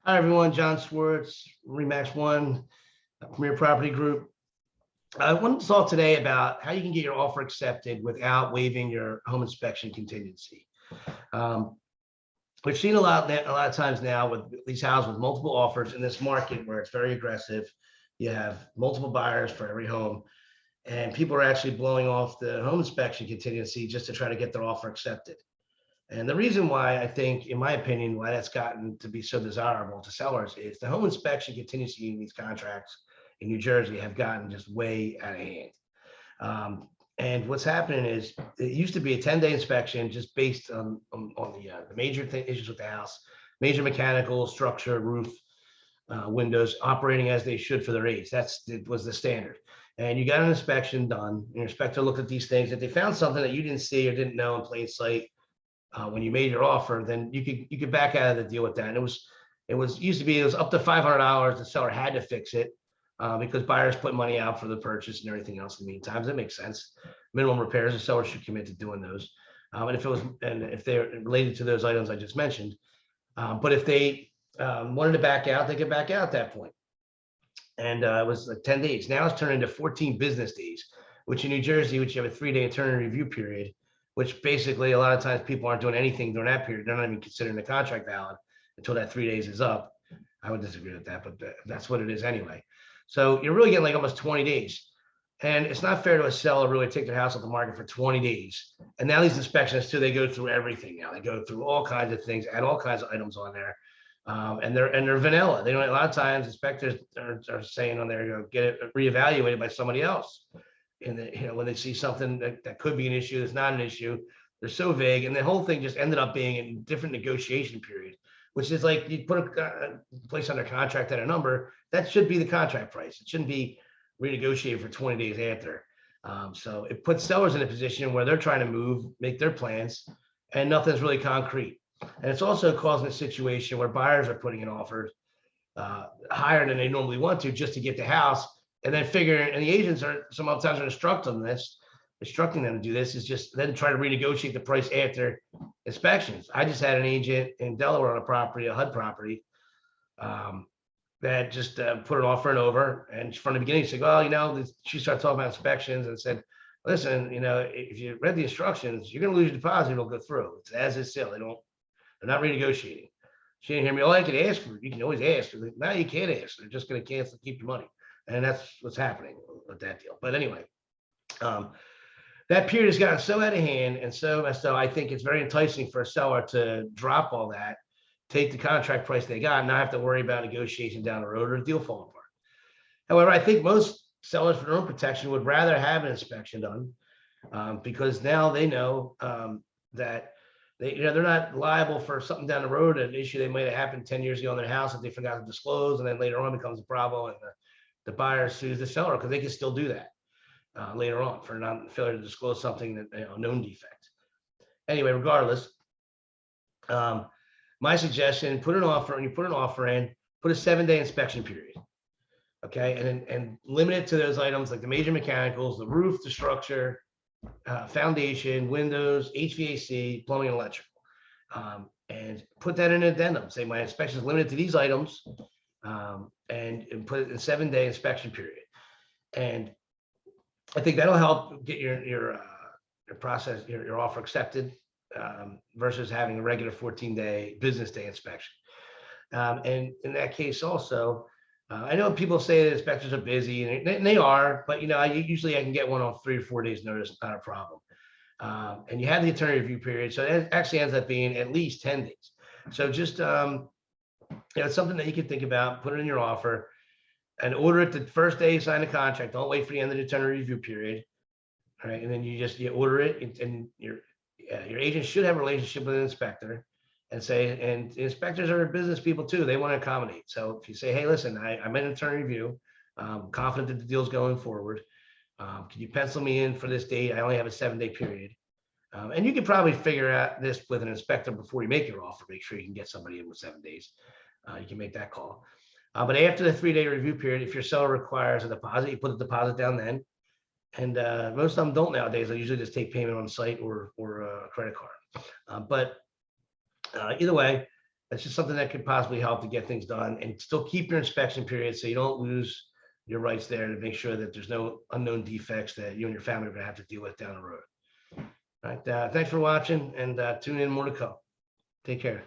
Hi, everyone. John Swartz, Remax One, Premier Property Group. I wanted to talk today about how you can get your offer accepted without waiving your home inspection contingency. Um, we've seen a lot of times now with these houses with multiple offers in this market where it's very aggressive. You have multiple buyers for every home, and people are actually blowing off the home inspection contingency just to try to get their offer accepted. And the reason why I think, in my opinion, why that's gotten to be so desirable to sellers is the home inspection contingency in these contracts in New Jersey have gotten just way out of hand. And what's happening is it used to be a 10-day inspection just based on the major issues with the house, major mechanical, structure, roof, windows operating as they should for their age. It was the standard. And you got an inspection done. Your inspector looked at these things. If they found something that you didn't see or didn't know in plain sight, when you made your offer, then you could back out of the deal with that. And it was up to $500. The seller had to fix it because buyers put money out for the purchase and everything else in the meantime. That makes sense. Minimum repairs, the seller should commit to doing those. And if they're related to those items I just mentioned, but if they wanted to back out, they could back out at that point. And it was like 10 days. Now it's turned into 14 business days, which in New Jersey, which you have a 3-day attorney review period, which basically a lot of times people aren't doing anything during that period. They're not even considering the contract valid until that 3 days is up. I would disagree with that, but that's what it is anyway. So you're really getting like almost 20 days. And it's not fair to a seller really take their house off the market for 20 days. And now these inspections too, they go through everything now. They go through all kinds of things, add all kinds of items on there. And they're vanilla. They don't, a lot of times inspectors are saying on there, get it reevaluated by somebody else. And when they see something that could be an issue, that's not an issue, they're so vague. And the whole thing just ended up being a different negotiation period, which is like you put a place under contract at a number, that should be the contract price. It shouldn't be renegotiated for 20 days after. So it puts sellers in a position where they're trying to move, make their plans, and nothing's really concrete. And it's also causing a situation where buyers are putting in offers higher than they normally want to just to get the house. And then and the agents are sometimes instructing them to do this is just then try to renegotiate the price after inspections. I just had an agent in Delaware on a property, a HUD property, that just put an offer in over, and from the beginning said, well, she started talking about inspections and said, listen, if you read the instructions, you're going to lose your deposit. It'll go through. It's as is still. They're not renegotiating. She didn't hear me. I could ask for it. You can always ask. Like, no, you can't ask. They're just going to cancel, keep your money. And that's what's happening with that deal. But anyway, that period has gotten so out of hand and so messed up. I think it's very enticing for a seller to drop all that, take the contract price they got, and not have to worry about negotiation down the road or a deal falling apart. However, I think most sellers for their own protection would rather have an inspection done because now they know that they're not liable for something down the road, an issue they might have happened 10 years ago in their house that they forgot to disclose, and then later on becomes a problem, and the buyer sues the seller because they can still do that later on for failure to disclose something that known defect. Anyway, regardless, my suggestion: put an offer in, put a 7-day inspection period, okay, and limit it to those items like the major mechanicals, the roof, the structure, foundation, windows, HVAC, plumbing, and electrical, and put that in an addendum. Say my inspection is limited to these items. And put it in a 7-day inspection period. And I think that'll help get your process, your offer accepted versus having a regular 14-day business day inspection. And in that case also, I know people say that inspectors are busy, and they are, but usually I can get one on 3 or 4 days notice, not a problem. And you have the attorney review period. So it actually ends up being at least 10 days. So just, it's something that you can think about, put it in your offer and order it the first day you sign the contract. Don't wait for the end of the attorney review period. All right. And then you order it, and your agent should have a relationship with an inspector and the inspectors are business people too. They want to accommodate. So if you say, hey, listen, I'm in an attorney review. I'm confident that the deal's going forward. Can you pencil me in for this date? I only have a 7-day period. And you can probably figure out this with an inspector before you make your offer. Make sure you can get somebody in with 7 days. You can make that call. But after the 3-day review period, if your seller requires a deposit, you put the deposit down then. And most of them don't nowadays. They usually just take payment on site or a credit card. But either way, That's just something that could possibly help to get things done and still keep your inspection period so you don't lose your rights there, to make sure that there's no unknown defects that you and your family are going to have to deal with down the road. All right. Thanks for watching, and tune in, more to come. Take care.